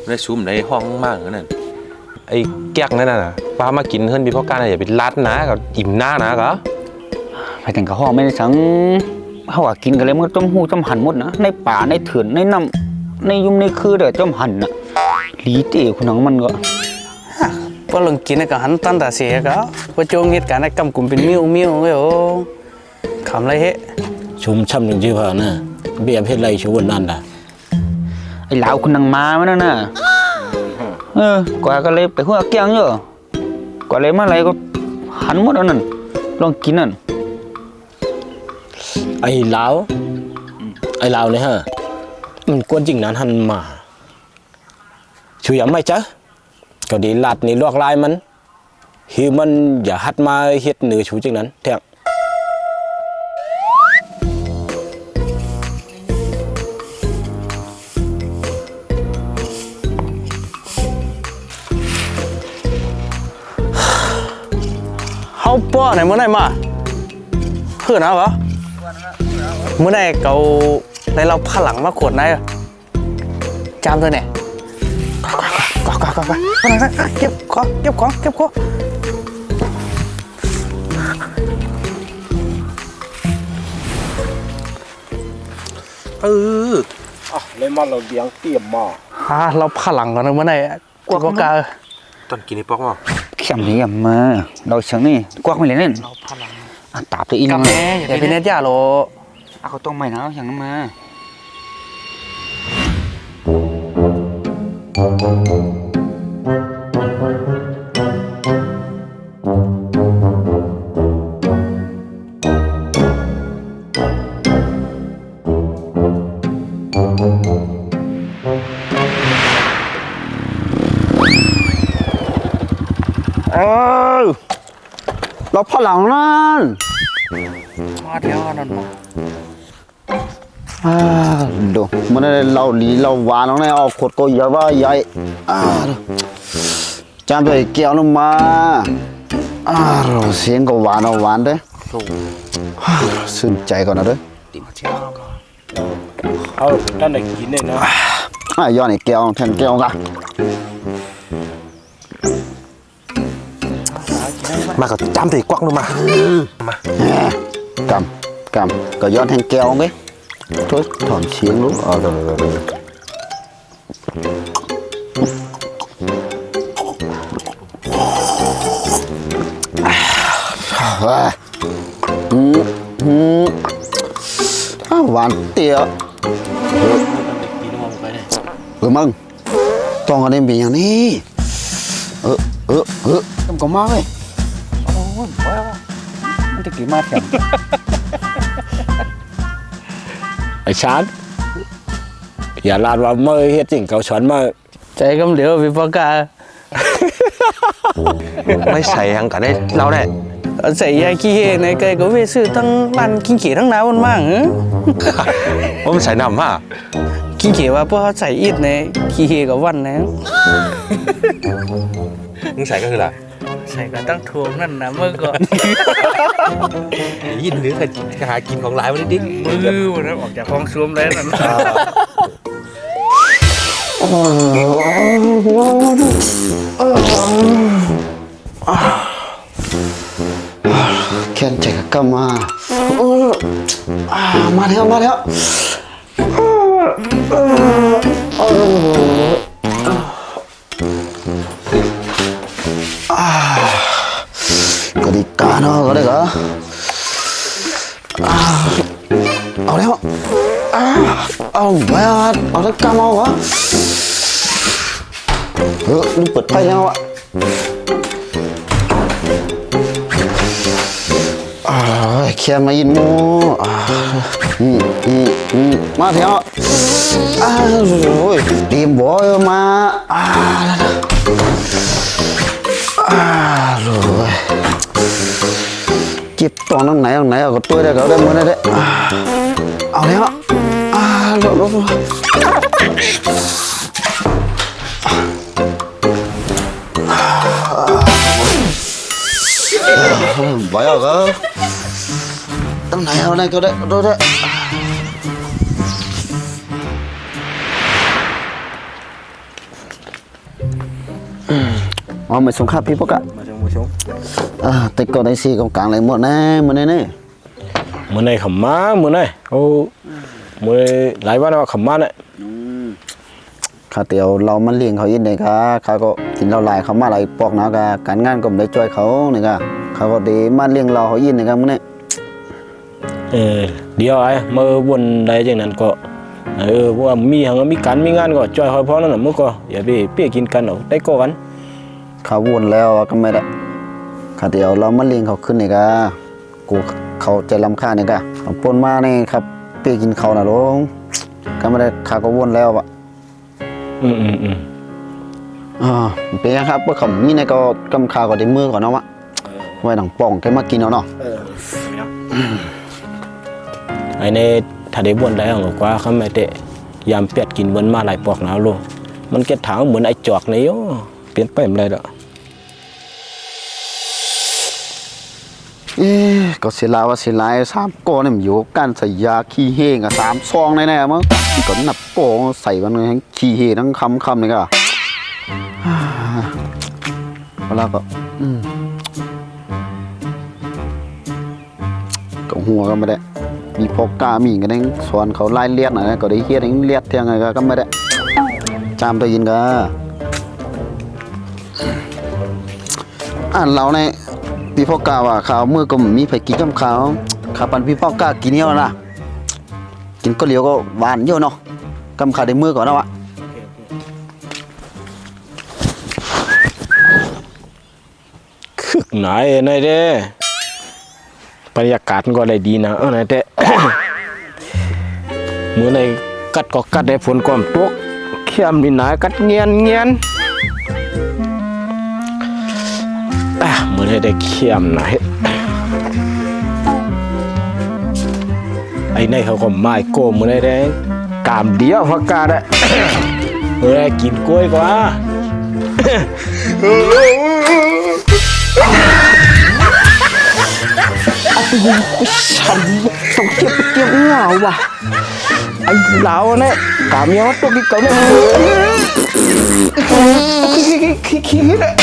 ได้ชุ่มในห้องมากนั่นไอ้แก๊กนั่นน่ะป้ามากินเฮิรนพี่พ่อการอย่าไปรัดนะกับอิ่มหน้านะก็ไปแต่งกับห้องไม่ได้สังเขาว่ากินกันเลยมันต้มหูต้มหั่นหมดนะในป่าในเถื่อนในน้ำในยุ่มในคือเดี๋ยวต้มหั่นน่ะลีเต๋คุณน้องมันก็พอลงกินก็หันตันตาเสียก็ว่าโจงเหตุการณ์กำกลุ่มเป็นมิ้วก็โอ้ขำไรเฮชุ่มช่ำหนึ่งชื่อว่านะเบี้ยเพชรไรชูวันนั่นน่ะไอ้เหลาคุณนางมามันน่ะกว่าก็เลยไปหัวแกงเยอะกว่าเลยมาอะไรก็หันหมดอันนั้นลองกินนั่นไอ้ลาวเนี่ยฮะมันกวนจริงนั้นหันมาช่วยยังไม่จ๊ะก็ดีลัดนี่ลวกลายมันฮิวมันอย่าหัดมาเฮ็ดเหนือชูจริงนั้นแท้เขาป้อไหนเมื่อไหร่มาเพื่อนเอาเหรอเมื่อไหร่เกาในเราผลังมาขวดไหนจามตัวเนี่ยก็เก็บของเลยมาเราเลี้ยงเตรียมมาเราผลังกันเมื่อไหร่กว่าก็ตอนกินไอ้ป๊อกมั้งเข้มนี่มาเราเชิงนี่กวักไม่เลยเนี่ยเราผลังตาบตัวอินกับแม่อย่าไปเน็ตยาโลเขาต้องไม่นะอย่างนั้นมาเราพลังนั่นมาเที่ยวนั่นมาดูมันได้เราหลีเราหวานน้องนี่ออกขวดก็ใหญ่ว่าใหญ่จานไปเกี่ยวลงมาเสียงก็หวานเอาหวานเด้ซึ้งใจก่อนนะเด้อเอาท่านได้กินเลยนะย้อนไอ้แก้วแทนแก้วกันมาก็จำตีกวักลงมามากำก็ย้อนแทงแก้วไงthôiถอนเสียงรู้หวานเตี้ยมึงต้องกันเองเป็นอย่างนี้ต้องก็มาเลยโอ้ยมันจะกี่มาแถมไอ้ชาร์อย่าลาดว่าเมื่อเฮ็ดจริงเขาช้อนมาใจกำเหลียวพี่ปากาไม่ใส่หังกันได้เราได้ใส่ยาขี้เห่ในไก่ก็เวซื้อทั้งร้านกินเขียทั้งน้ำมันมั่งว่ามันใส่น้ำมากกินเขียว่าพวกเขาใส่อีดในขี้เห่กับวันนะมึงใส่ก็คืออะไรใส่ก็ตั้งทวงนั่นนะเมื่อก่อนยินหรือจะหากินของหลายวันนี้ดิมือวันนั้นออกจากห้องซ่วมแล้วนั่นแค่ใจก็มามาแล้วก็ดีการเนาะก็ได้ก็เอาแล้วเอาไปเอาแล้วกำเอาวะดูเปิดไฟแล้วอ่ะแค่มายินมูมาเถอะโอ้ยดีมบอยมาเลยเก็บตอนไหนเอาก็ตัวได้ก็ได้เมื่อได้เอาแล้วbỏi rồi cơ tấm này hôm nay cơ đấy อ๋อมาส่งครับพี่พวกอะ มาชมมาชม แต่ก็ได้ซีกลางเลยหมดนะมื้อนี้นี่ มื้อnày khẩm máมื้อnày ôมื้อหลายวันแล้วขำมาเนี่ย ข้าเตียวเรามันเลี้ยงเขาอินนี่ก็เขาก็กินเราหลายเขามาหลายปอกเนาะก็การงานก็ไม่ได้ช่วยเขานี่ก็เขาก็ดีมาเลี้ยงเราเขาอินนี่ก็มื้อนี้ เดี๋ยวไอ้เมื่อวันใดจังนั้นก็ว่ามีหังมีการมีงานก็จอยคอยพอนั่นน่ะมื้อก็อย่าไปเปี้ยกินกันเอาได้ก็กัน เขาวนแล้วก็ไม่ได้ข้าเตียวเรามาเลี้ยงเขาขึ้นนี่ก็กูเขาใจลำค่านี่ก็เอาปนมานี่ครับเปียกินเขาน่ะลงก็ไม่ได้ข้าก็วนแล้วอะ อืม เป็นยังครับว่าเขามีในก็กำคาก็ได้มือก่อนเนาะวะไว้หนังป่องแกมากินเอาเนาะ ไอ้นี่ถ้าได้บ่นได้ก็กว่าเขาไม่ได้ยามเป็ดกินเหมือนมาหลายปอกแล้วลูกมันเก็ดถางเหมือนไอ้จอกนี่โอ้เปลี่ยนไปไม่ได้ดอก ก็เสียลาว่าเสียลาย3 ก้อนนี่มันอยู่กับการใส่ยาขี้เฮงอ่ะ3 ซองแน่ๆมั้งก็นับโป้ใส่มันทั้งขี้เฮทั้งคำนี่ก็เวลาก็ก็หัวก็ไม่ได้มีพกกามีกันเองสอนเขาไล่เลียดหน่อยนะก็ได้เฮียดเองเลียดเที่ยงไงก็ไม่ได้จามตัวยินก็เราในพี่พ่อกาว่าข้าวมือก็มีไผกินกับข้าวข้าปันพี่พ่อกากินเยอะนะกินก็เหลียวก็หวานเยอะเนาะกำขาได้มือก่อนนะวะ คึกหน่อยในเด้บรรยากาศก็ได้ดีนะในเด้ มื้อในกัดก็กัดได้ฝนก็ตกเข้มนี่หนากัดเงียนมื้อในได้เข้มนะไอ้ในเขาก็ไม้โกมมื้อในได้กามเดียวพักกาได้ มื้อในกินกล้วยกว่า ฉันต้องเจ็บเหงาว่ะไอ้เหลาเนี่ยกามยอดตัวกินเก่าเนี่ยขี้เนี่ย